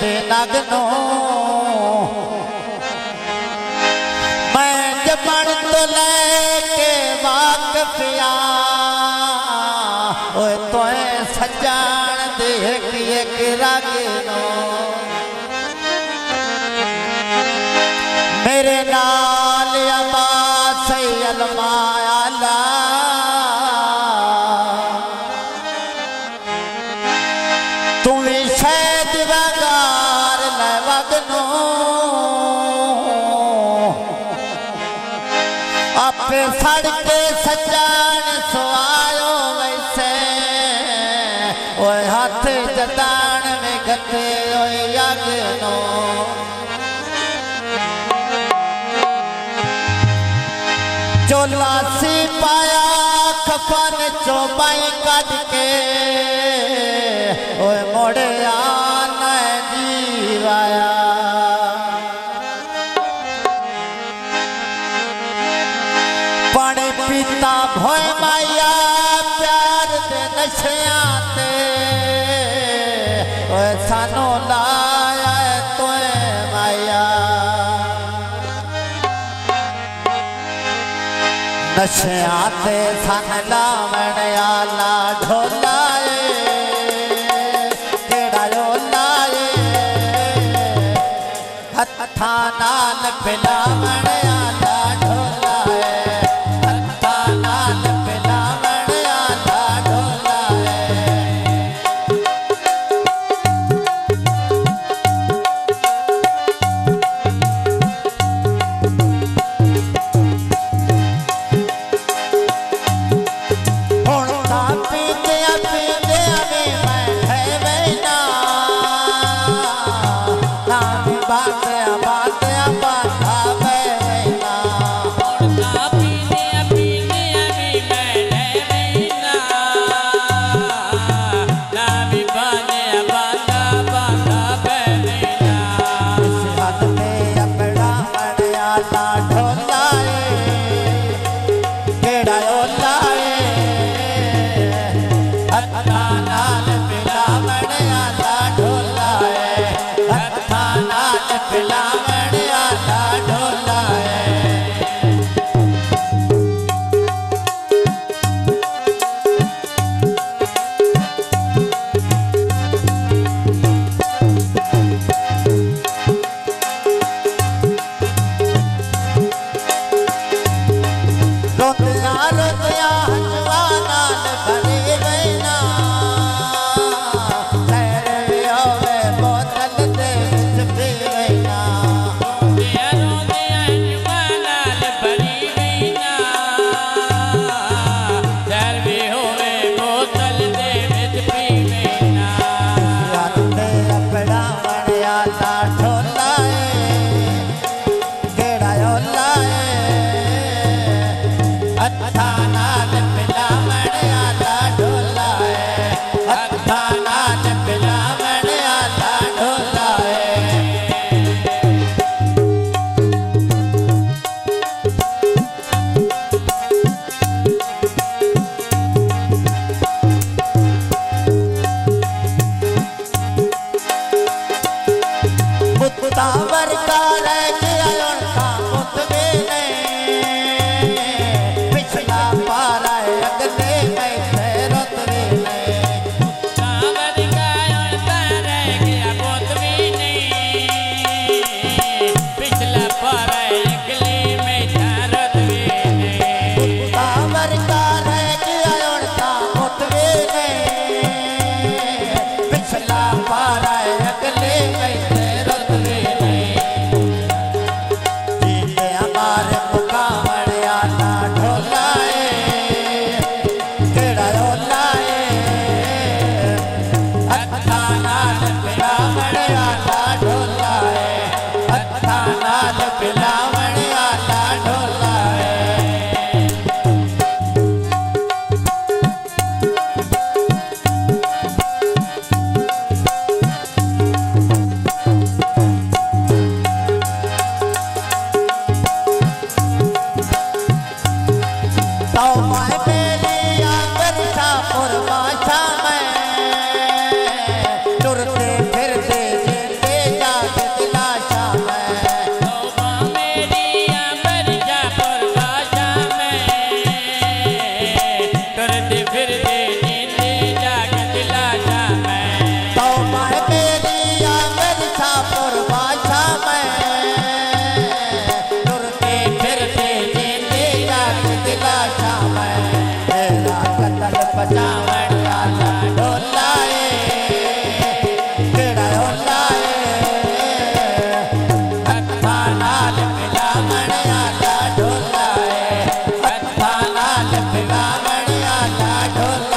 ते नगनो मैं जबन तो लेके वाकफिया ओए तोए सजान देख एक रागनो मेरे नाल अब्बास अलमायाला तू भी शायद वगार लगनो अपने सड़के सजान सुआयो वैसे ओए हाथ जतान में गते ओए यगनो चोला सी पाया कफन चौबाई कट के ओए मोड़े आना जीवाया पानी पीता भोए माया प्यार दे नशिया ते ओए सानू लाया तोए माया नशिया ते सन लावण आला ढोलाए केड़ा लाए हत्था नाल पिलावण आला ढोलाए हत्था नाल पिलावण आला ढोलाए हत्था नाल पिलावण आला मिलावण आला ढोला